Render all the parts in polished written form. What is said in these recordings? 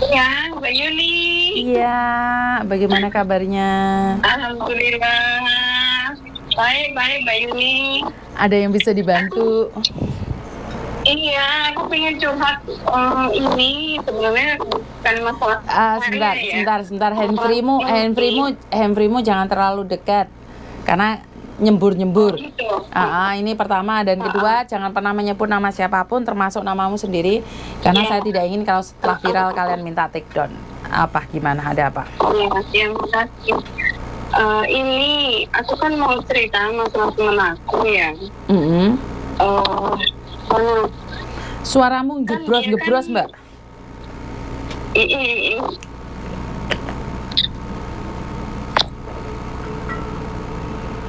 Ya, Mbak Yuli. Iya, bagaimana kabarnya? Alhamdulillah. Baik, baik, Mbak Yuli. Ada yang bisa dibantu? Iya, aku pengen curhat ini sebenarnya bukan masalah saya ya. Sebentar. Handfreemu jangan terlalu dekat, karena nyembur. Gitu. Ini pertama dan kedua, jangan pernah menyebut nama siapapun, termasuk namamu sendiri, karena saya tidak ingin kalau setelah viral kalian minta take down. Apa gimana? Ada apa? Iya, yang kasih. Ini aku kan mau cerita masalah temen aku ya. Karena Suaramu Kan gebros, dia kan- Mbak.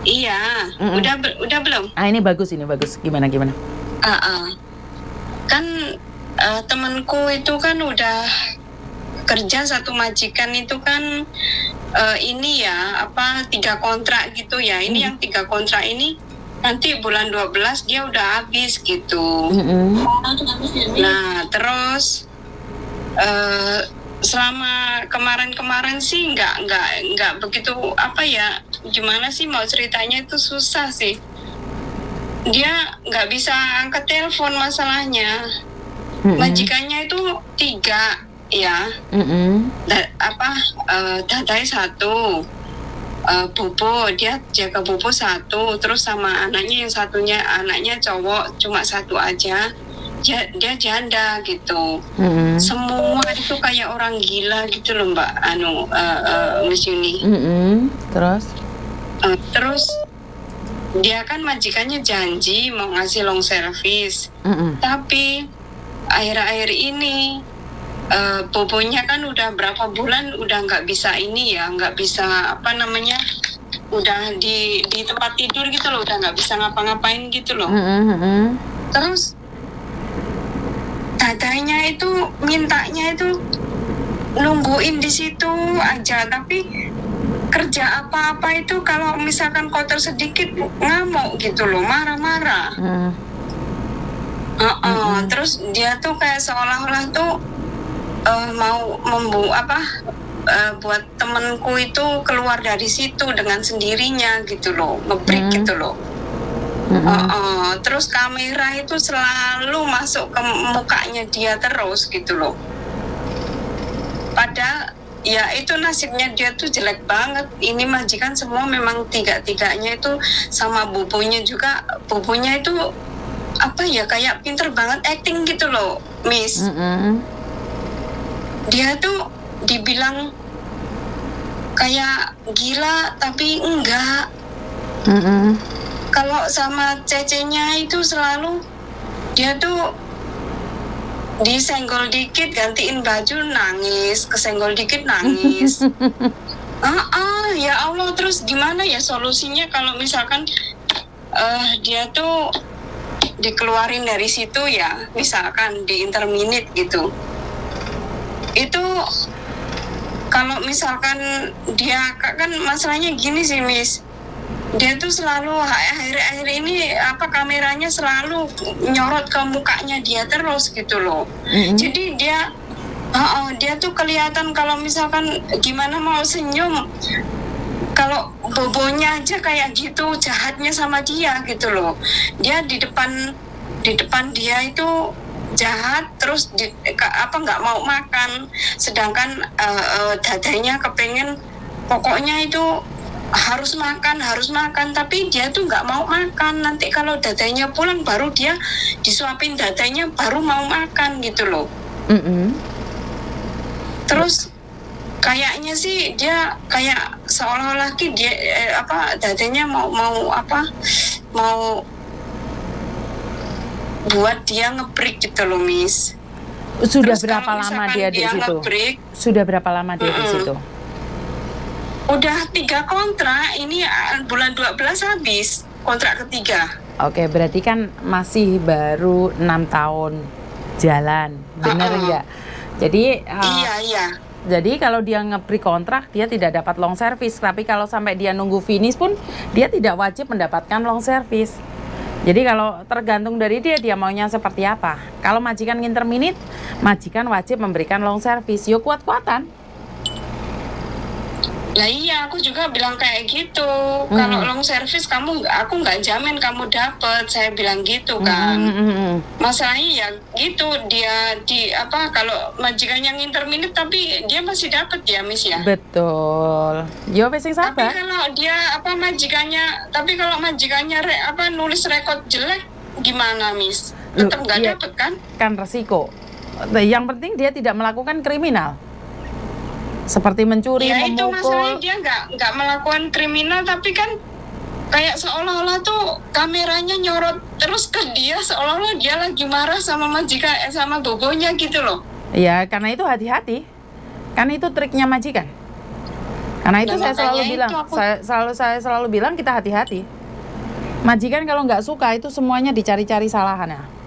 Iya, udah belum? Ini bagus. Gimana? Kan temanku itu kan udah kerja satu majikan itu kan ini ya 3 kontrak gitu ya. Ini yang 3 kontrak ini nanti bulan 12 dia udah habis gitu. Nah terus selama kemarin sih nggak begitu gimana sih mau ceritanya itu susah sih. Dia nggak bisa angkat telepon masalahnya. Majikannya itu 3 ya. Dadai 1, Bobo dia jaga Bobo 1, terus sama anaknya yang satunya anaknya cowok cuma 1 aja. Dia janda gitu. Semua itu kayak orang gila gitu loh Mbak Miss Yuni. Terus dia kan majikannya janji mau ngasih long service, tapi akhir-akhir ini Bobonya kan udah berapa bulan udah nggak bisa udah di tempat tidur gitu loh, udah nggak bisa ngapa-ngapain gitu loh. Terus dadanya itu mintanya itu nungguin di situ aja, tapi kerja apa-apa itu kalau misalkan kotor sedikit ngamuk gitu loh, marah-marah. Terus dia tuh kayak seolah-olah tuh mau buat temenku itu keluar dari situ dengan sendirinya gitu loh, ngebreak gitu loh. Terus kamera itu selalu masuk ke mukanya dia terus gitu loh. Padahal ya itu nasibnya dia tuh jelek banget. Ini majikan semua memang 3-3-nya itu sama bobonya juga. Bobonya itu kayak pinter banget acting gitu loh, Miss. Dia tuh dibilang kayak gila tapi enggak. Kalau sama cecenya itu selalu dia tuh disenggol dikit gantiin baju nangis, kesenggol dikit nangis. Ya Allah, terus gimana ya solusinya kalau misalkan dia tuh dikeluarin dari situ ya, misalkan di interminute gitu. Itu kalau misalkan dia kan masalahnya gini sih Miss, dia tuh selalu akhir-akhir ini kameranya selalu nyorot ke mukanya dia terus gitu loh. Jadi dia tuh kelihatan kalau misalkan gimana mau senyum, kalau bobonya aja kayak gitu jahatnya sama dia gitu loh. Dia di depan dia itu jahat, terus nggak mau makan, sedangkan dadanya kepengen pokoknya itu harus makan, tapi dia tuh nggak mau makan. Nanti kalau dadanya pulang baru dia disuapin dadanya baru mau makan gitu loh. Terus kayaknya sih dia kayak seolah-olah dia dadanya mau buat dia ngebreak gitu loh, Miss. Sudah Terus berapa kalau lama misalkan dia di situ? ngebreak, Sudah berapa lama dia di situ? udah 3 kontrak, ini bulan 12 habis kontrak ketiga. Oke, berarti kan masih baru 6 tahun jalan, benar nggak? Jadi Iya. Jadi kalau dia nge-break kontrak, dia tidak dapat long service. Tapi kalau sampai dia nunggu finish pun, dia tidak wajib mendapatkan long service. Jadi kalau tergantung dari dia, dia maunya seperti apa. Kalau majikan nginterminit, majikan wajib memberikan long service. Yo kuat-kuatan. Nah iya, aku juga bilang kayak gitu. Kalau long service aku nggak jamin kamu dapet. Saya bilang gitu kan. Masalahnya ya gitu, dia kalau majikan yang interminit tapi dia masih dapet ya, Miss ya. Betul. Yo wis sing Tapi sabar. kalau dia kalau majikannya nulis rekod jelek gimana, Miss? Tetap nggak Iya, dapet kan? kan resiko. Yang penting dia tidak melakukan kriminal. Seperti mencuri, Ya itu masalahnya, memukul. dia nggak melakukan kriminal tapi kan kayak seolah-olah tuh kameranya nyorot terus ke dia, seolah-olah dia lagi marah sama sama bobonya gitu loh. Ya, karena itu hati-hati. Karena itu triknya majikan. Karena itu Nah, saya selalu makanya bilang, itu aku- saya selalu bilang kita hati-hati. Majikan kalau nggak suka itu semuanya dicari-cari salahannya.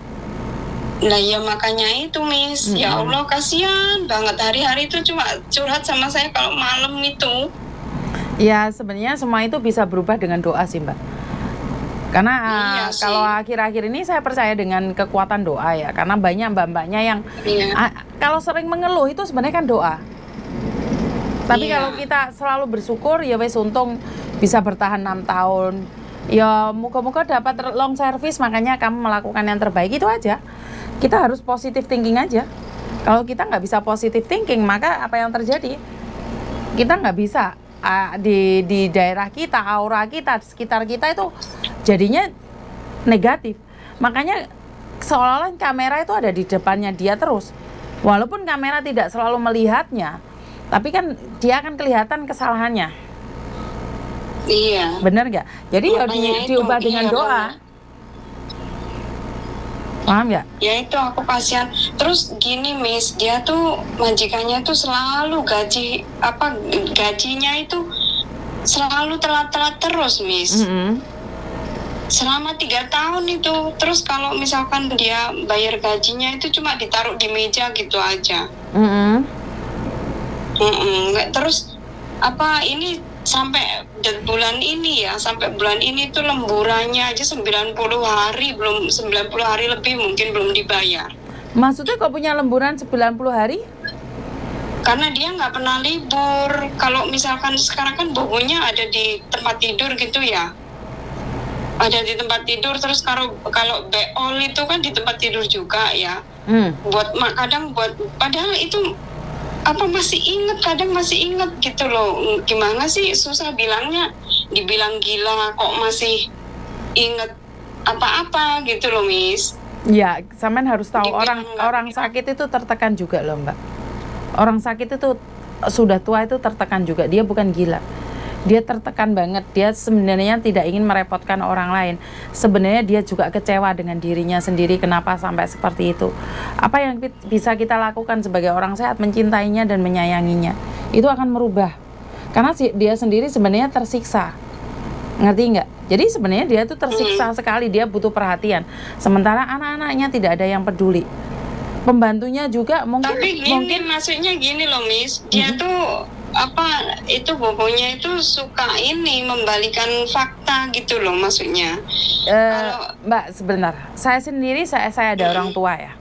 Nah ya makanya itu, Miss. Ya Allah, kasihan banget, hari-hari itu cuma curhat sama saya kalau malam itu. Ya sebenarnya semua itu bisa berubah dengan doa sih Mbak. Karena Iya sih. kalau akhir-akhir ini saya percaya dengan kekuatan doa ya. Karena banyak mbak-mbaknya yang Iya. kalau sering mengeluh itu sebenarnya kan doa. Tapi Iya. kalau kita selalu bersyukur ya wes untung bisa bertahan 6 tahun. Ya moga-moga dapat long service, makanya kamu melakukan yang terbaik, itu aja. Kita harus positive thinking aja. Kalau kita nggak bisa positive thinking, maka apa yang terjadi? Kita nggak bisa di daerah kita, aura kita, di sekitar kita itu jadinya negatif. Makanya seolah-olah kamera itu ada di depannya dia terus. Walaupun kamera tidak selalu melihatnya, tapi kan dia akan kelihatan kesalahannya. Iya. Bener nggak? Jadi ya Makanya itu, diubah dengan iya, doa. Paham nggak? Ya itu aku kasihan. Terus gini, Miss, dia tuh majikannya tuh selalu gajinya itu selalu telat-telat terus, Miss. Selama 3 tahun itu. Terus kalau misalkan dia bayar gajinya itu cuma ditaruh di meja gitu aja. Nggak, terus ini sampai bulan ini tuh lemburannya aja 90 hari, belum 90 hari lebih mungkin belum dibayar. Maksudnya kok punya lemburan 90 hari? Karena dia nggak pernah libur. Kalau misalkan sekarang kan bobonya ada di tempat tidur gitu ya. Ada di tempat tidur, terus kalau beol itu kan di tempat tidur juga ya. Padahal itu kadang masih inget gitu loh. Gimana sih, susah bilangnya. Dibilang gila kok masih inget apa-apa gitu loh, Miss. Ya, sampean harus tahu Dibilang orang sakit itu tertekan juga loh Mbak. Orang sakit itu sudah tua itu tertekan juga. Dia bukan gila. Dia tertekan banget. Dia sebenarnya tidak ingin merepotkan orang lain. Sebenarnya dia juga kecewa dengan dirinya sendiri. Kenapa sampai seperti itu? Apa yang bisa kita lakukan sebagai orang sehat? Mencintainya dan menyayanginya. Itu akan merubah. Karena dia sendiri sebenarnya tersiksa. Ngerti nggak? Jadi sebenarnya dia tuh tersiksa sekali. Dia butuh perhatian. Sementara anak-anaknya tidak ada yang peduli. Pembantunya juga mungkin maksudnya gini loh, Miss. Dia tuh bobonya itu suka membalikan fakta gitu loh maksudnya. Mbak, sebentar. Saya sendiri saya ada orang tua ya.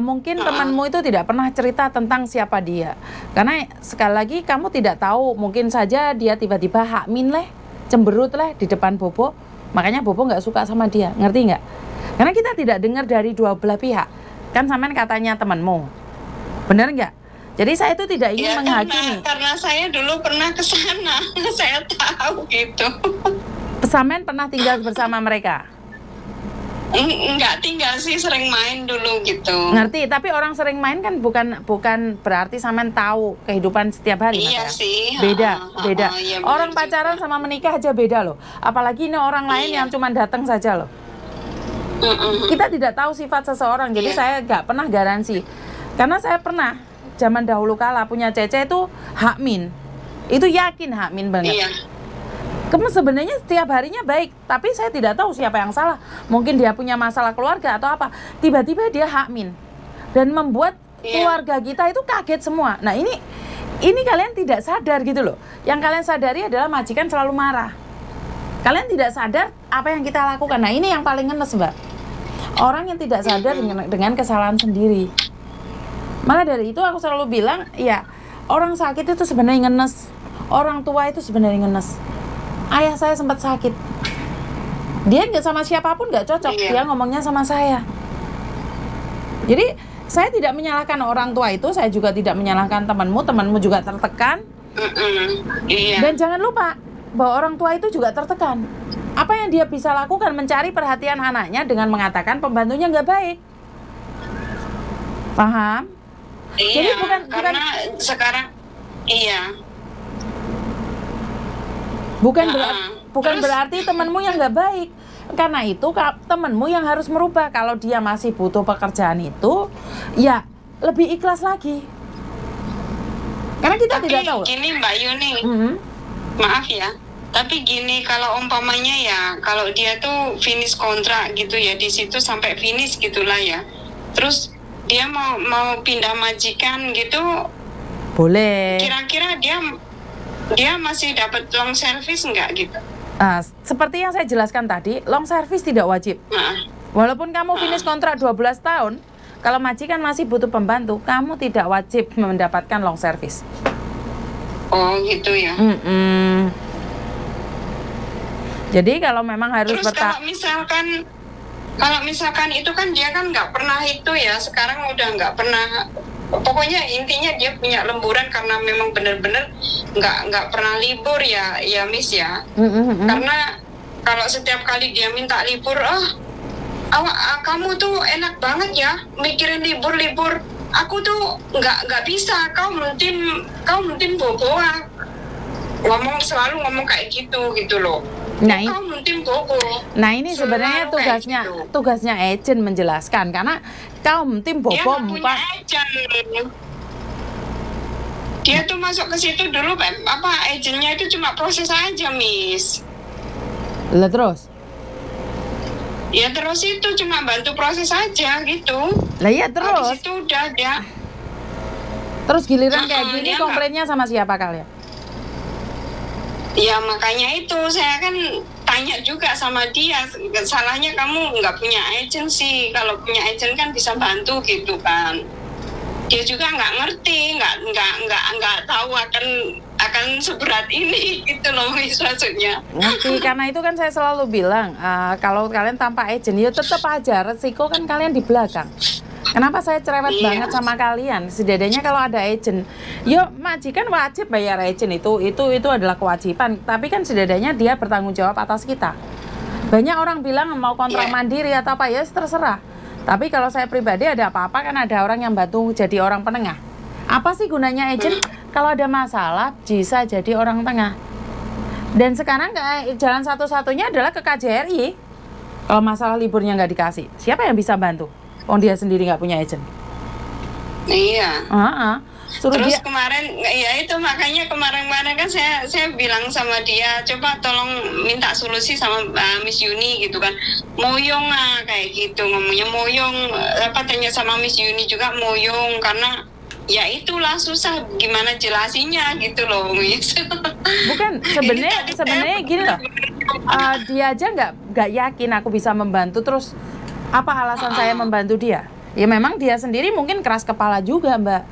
Mungkin temanmu itu tidak pernah cerita tentang siapa dia. Karena sekali lagi kamu tidak tahu, mungkin saja dia tiba-tiba hakmin cemberut di depan Bobo. Makanya Bobo nggak suka sama dia, ngerti nggak? Karena kita tidak dengar dari dua belah pihak. Kan sampean katanya temanmu, benar nggak? Jadi saya itu tidak ingin menghakimi. Karena saya dulu pernah ke sana, saya tahu gitu. Sampean pernah tinggal bersama mereka? Enggak tinggal sih, sering main dulu gitu. Ngerti, tapi orang sering main kan bukan berarti sampean tahu kehidupan setiap hari. Iya sih. Beda. Ya, orang pacaran sama menikah aja beda loh. Apalagi ini orang lain yang cuma datang saja loh. Kita tidak tahu sifat seseorang, jadi saya nggak pernah garansi. Karena saya pernah zaman dahulu kala punya Cece itu hakmin, itu yakin hakmin banget. Iya. Kamu sebenarnya setiap harinya baik, tapi saya tidak tahu siapa yang salah. Mungkin dia punya masalah keluarga atau apa. Tiba-tiba dia hakmin dan membuat keluarga kita itu kaget semua. Nah ini kalian tidak sadar gitu loh. Yang kalian sadari adalah majikan selalu marah. Kalian tidak sadar apa yang kita lakukan. Nah, ini yang paling ngenes, Mbak. Orang yang tidak sadar dengan kesalahan sendiri. Maka dari itu aku selalu bilang, ya, orang sakit itu sebenarnya ngenes. Orang tua itu sebenarnya ngenes. Ayah saya sempat sakit. Dia nggak sama siapapun nggak cocok. Dia ngomongnya sama saya. Jadi saya tidak menyalahkan orang tua itu. Saya juga tidak menyalahkan temanmu. Temanmu juga tertekan. Dan jangan lupa bahwa orang tua itu juga tertekan. Apa yang dia bisa lakukan? Mencari perhatian anaknya dengan mengatakan pembantunya nggak baik. Paham? Jadi karena sekarang bukan berarti temanmu yang nggak baik. Karena itu temanmu yang harus merubah. Kalau dia masih butuh pekerjaan itu, ya lebih ikhlas lagi. Karena kita tidak tahu. Gini Mbak Yuni, maaf ya. Tapi gini, kalau umpamanya ya, kalau dia tuh finish kontrak gitu ya, di situ sampai finish gitulah ya. Terus dia mau pindah majikan gitu, boleh. Kira-kira dia masih dapat long service nggak gitu? Seperti yang saya jelaskan tadi, long service tidak wajib. Walaupun kamu finish kontrak 12 tahun, kalau majikan masih butuh pembantu, kamu tidak wajib mendapatkan long service. Oh gitu ya. Jadi kalau memang harus terus kalau misalkan itu kan dia kan nggak pernah itu ya, sekarang udah nggak pernah. Pokoknya intinya dia punya lemburan karena memang benar-benar nggak pernah libur ya Miss ya. Karena kalau setiap kali dia minta libur, kamu tuh enak banget ya mikirin libur. Aku tuh nggak bisa. Kau mungkin boboa. Selalu ngomong kayak gitu loh. Nah, ini Selalu sebenarnya tugasnya agent menjelaskan, karena kaum tim bobo dia punya agent. Dia tuh masuk ke situ dulu agentnya itu cuma proses aja Miss. Lah terus? Ya terus itu cuma bantu proses aja gitu. Lah iya terus. Habis itu udah dia. Terus giliran kayak gini komplainnya sama siapa kalian? Ya makanya itu saya kan tanya juga sama dia, salahnya kamu nggak punya agent sih. Kalau punya agent kan bisa bantu gitu kan. Dia juga nggak ngerti, nggak tahu akan seberat ini gitu loh maksudnya. Ngerti, karena itu kan saya selalu bilang kalau kalian tanpa agent ya tetap aja resiko kan kalian di belakang. Kenapa saya cerewet banget sama kalian? Setidaknya kalau ada agent, yuk majikan wajib bayar agent itu adalah kewajiban. Tapi kan setidaknya dia bertanggung jawab atas kita. Banyak orang bilang mau kontrak mandiri atau apa ya terserah. Tapi kalau saya pribadi ada apa-apa kan ada orang yang bantu jadi orang penengah. Apa sih gunanya agent? Kalau ada masalah bisa jadi orang tengah. Dan sekarang jalan satu-satunya adalah ke KJRI. Kalau masalah liburnya nggak dikasih, siapa yang bisa bantu? Dia sendiri nggak punya agent. Iya. Suruh terus dia. Kemarin ya itu makanya kemarin kan saya bilang sama dia, coba tolong minta solusi sama Miss Yuni gitu kan. Moyong kayak gitu ngomongnya, moyong. Tanya sama Miss Yuni juga moyong, karena ya itulah susah gimana jelasinya gitu loh Miss. Bukan, sebenarnya gini loh. Dia aja nggak yakin aku bisa membantu, terus apa alasan saya membantu dia? Ya memang dia sendiri mungkin keras kepala juga Mbak.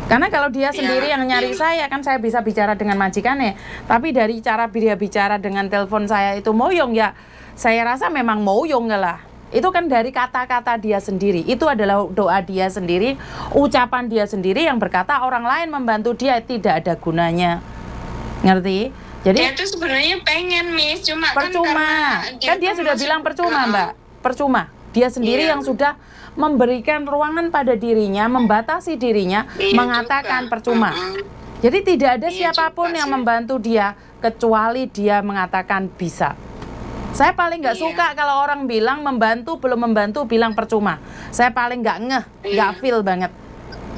Karena kalau dia sendiri yang nyari saya, kan saya bisa bicara dengan majikannya. Tapi dari cara dia bicara dengan telepon saya itu moyong ya, saya rasa memang moyong lah. Itu kan dari kata-kata dia sendiri. Itu adalah doa dia sendiri, ucapan dia sendiri yang berkata orang lain membantu dia tidak ada gunanya. Ngerti? Jadi dia tuh sebenarnya pengen Miss, cuma percuma. Kan dia sudah bilang percuma Mbak. Percuma. Dia sendiri yang sudah memberikan ruangan pada dirinya, membatasi dirinya, mengatakan juga percuma. Jadi tidak ada siapapun yang membantu dia kecuali dia mengatakan bisa. Saya paling nggak suka kalau orang bilang membantu, belum membantu, bilang percuma. Saya paling nggak feel banget.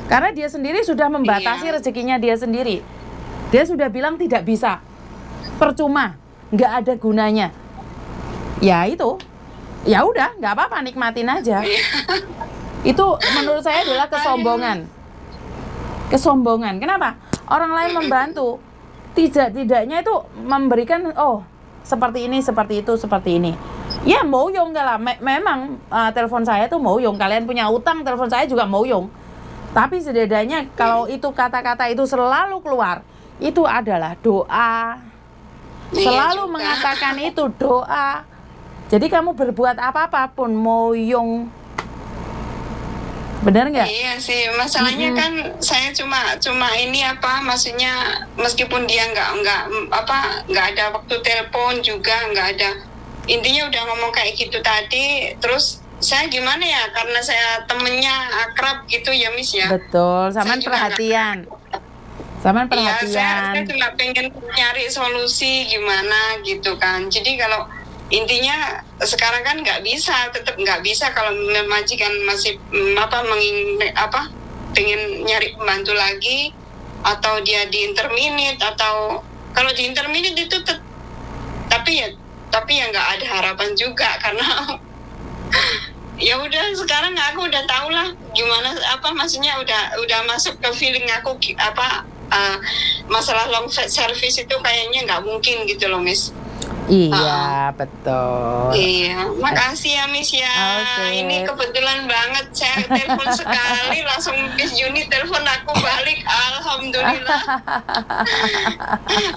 Karena dia sendiri sudah membatasi rezekinya dia sendiri. Dia sudah bilang tidak bisa, percuma, nggak ada gunanya. Ya itu. Ya udah, nggak apa-apa, nikmatin aja. Itu menurut saya adalah kesombongan. Kenapa? Orang lain membantu, tidaknya itu memberikan, seperti ini, seperti itu, seperti ini. Ya moyong gak lah, memang telepon saya tuh moyong. Kalian punya utang, telepon saya juga moyong. Tapi setidaknya kalau itu kata-kata itu selalu keluar, itu adalah doa. Selalu juga. mengatakan itu doa. Jadi kamu berbuat apa-apa pun moyong. Benar nggak? Iya sih, masalahnya kan saya cuma ini apa, maksudnya meskipun dia nggak ada waktu telepon juga, nggak ada, intinya udah ngomong kayak gitu tadi, terus saya gimana ya, karena saya temennya akrab gitu ya Miss ya. Betul, Saya sama juga perhatian. Sama Iya, perhatian. saya cuma pengen nyari solusi gimana gitu kan. Jadi kalau intinya sekarang kan tetap nggak bisa kalau majikan masih pengen nyari pembantu lagi, atau dia di interminate, atau kalau di interminate itu tapi ya nggak ada harapan juga karena ya udah, sekarang aku udah tahu lah gimana, maksudnya udah masuk ke feeling aku masalah long service itu kayaknya nggak mungkin gitu loh Miss. Iya, betul. Iya, makasih ya Miss ya. Oke. Ini kebetulan banget saya telepon sekali, langsung Miss Juni telepon aku balik. Alhamdulillah.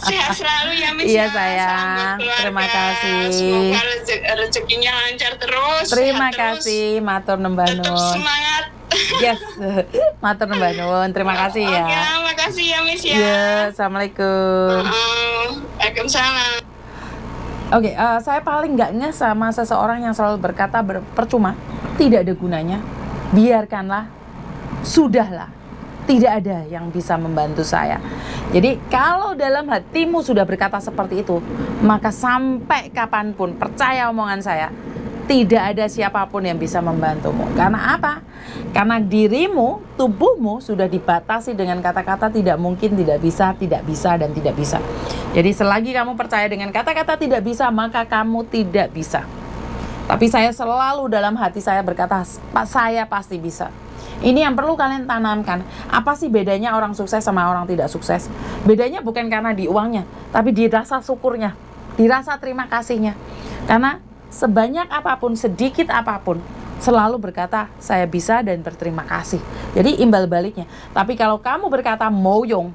Sehat selalu ya Miss Iya ya. sayang, Selamat keluarga. terima kasih. Semoga rezekinya lancar terus. Terima sehat terus. kasih, matur nembah Tetap nuwun. semangat. Yes, matur nembah nuwun. Terima kasih ya. Oke, makasih ya Miss ya. Iya, assalamualaikum. Waalaikumsalam. Oke, saya paling nggak nge sama seseorang yang selalu berkata percuma, tidak ada gunanya, biarkanlah, sudahlah, tidak ada yang bisa membantu saya. Jadi kalau dalam hatimu sudah berkata seperti itu, maka sampai kapanpun, percaya omongan saya, tidak ada siapapun yang bisa membantumu. Karena apa? Karena dirimu, tubuhmu sudah dibatasi dengan kata-kata tidak mungkin, tidak bisa, dan tidak bisa. Jadi selagi kamu percaya dengan kata-kata tidak bisa, maka kamu tidak bisa. Tapi saya selalu dalam hati saya berkata, saya pasti bisa. Ini yang perlu kalian tanamkan. Apa sih bedanya orang sukses sama orang tidak sukses? Bedanya bukan karena di uangnya, tapi di rasa syukurnya, di rasa terima kasihnya. Karena sebanyak apapun, sedikit apapun, selalu berkata saya bisa dan berterima kasih. Jadi imbal baliknya. Tapi kalau kamu berkata moyong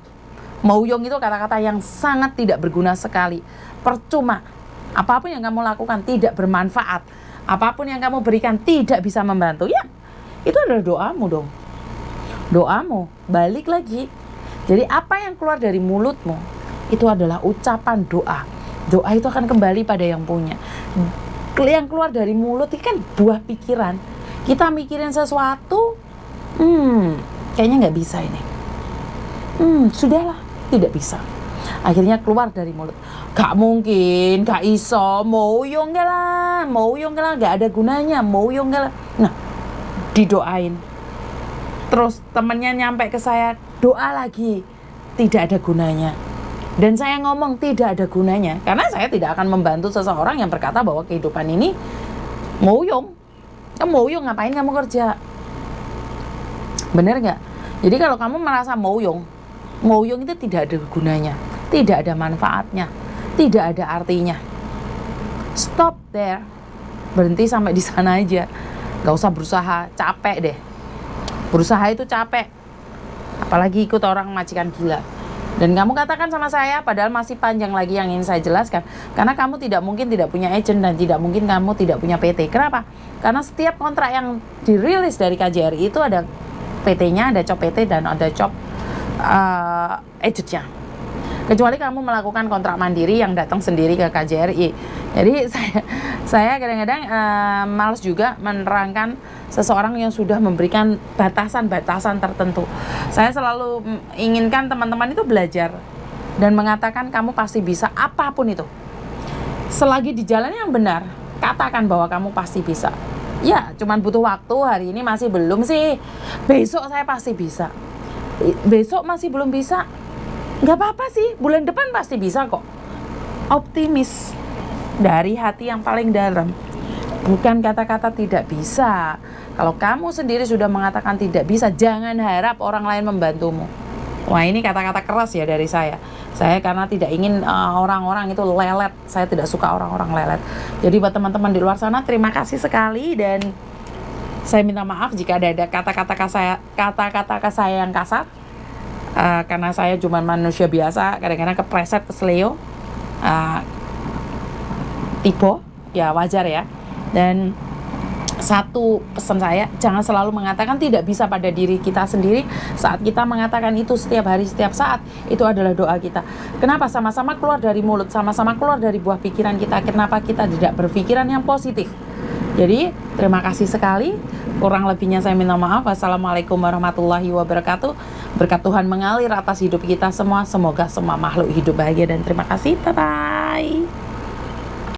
itu kata-kata yang sangat tidak berguna sekali. Percuma. Apapun yang kamu lakukan tidak bermanfaat. Apapun yang kamu berikan tidak bisa membantu. Ya, itu adalah doamu dong. Doamu, balik lagi. Jadi apa yang keluar dari mulutmu, itu adalah ucapan doa. Doa itu akan kembali pada yang punya. Yang keluar dari mulut itu kan buah pikiran. Kita mikirin sesuatu, kayaknya nggak bisa ini. Sudahlah, tidak bisa. Akhirnya keluar dari mulut. Gak mungkin, gak iso, moyong gak lah, gak ada gunanya, moyong gak lah. Nah, didoain. Terus temennya nyampe ke saya, doa lagi, tidak ada gunanya. Dan saya ngomong tidak ada gunanya, karena saya tidak akan membantu seseorang yang berkata bahwa kehidupan ini moyong. Moyong, ngapain kamu kerja? Bener gak? Jadi kalau kamu merasa moyong itu tidak ada gunanya, tidak ada manfaatnya, tidak ada artinya. Stop there. Berhenti sampai di sana aja. Gak usah berusaha, capek deh. Berusaha itu capek. Apalagi ikut orang majikan gila. Dan kamu katakan sama saya, padahal masih panjang lagi yang ingin saya jelaskan. Karena kamu tidak mungkin tidak punya agent dan tidak mungkin kamu tidak punya PT. Kenapa? Karena setiap kontrak yang dirilis dari KJRI itu ada PT-nya, ada job PT dan ada job agentnya. Kecuali kamu melakukan kontrak mandiri yang datang sendiri ke KJRI. Jadi saya kadang-kadang malas juga menerangkan seseorang yang sudah memberikan batasan-batasan tertentu. Saya selalu inginkan teman-teman itu belajar dan mengatakan kamu pasti bisa apapun itu. Selagi di jalan yang benar, katakan bahwa kamu pasti bisa. Ya, cuman butuh waktu, hari ini masih belum sih. Besok saya pasti bisa. Besok masih belum bisa. Nggak apa-apa sih, bulan depan pasti bisa kok. Optimis dari hati yang paling dalam, bukan kata-kata tidak bisa. Kalau kamu sendiri sudah mengatakan tidak bisa, jangan harap orang lain membantumu. Wah, ini kata-kata keras ya dari saya. Saya karena tidak ingin orang-orang itu lelet. Saya tidak suka orang-orang lelet. Jadi buat teman-teman di luar sana, terima kasih sekali, dan saya minta maaf jika ada kata-kata saya yang kasar. Karena saya cuma manusia biasa, kadang-kadang kepleset, kesleo, tipe, ya wajar ya. Dan satu pesan saya, jangan selalu mengatakan tidak bisa pada diri kita sendiri. Saat kita mengatakan itu setiap hari, setiap saat, itu adalah doa kita. Kenapa? Sama-sama keluar dari mulut, sama-sama keluar dari buah pikiran kita. Kenapa kita tidak berpikiran yang positif? Jadi, terima kasih sekali. Kurang lebihnya saya minta maaf. Wassalamualaikum warahmatullahi wabarakatuh. Berkat Tuhan mengalir atas hidup kita semua. Semoga semua makhluk hidup bahagia, dan terima kasih. Bye-bye.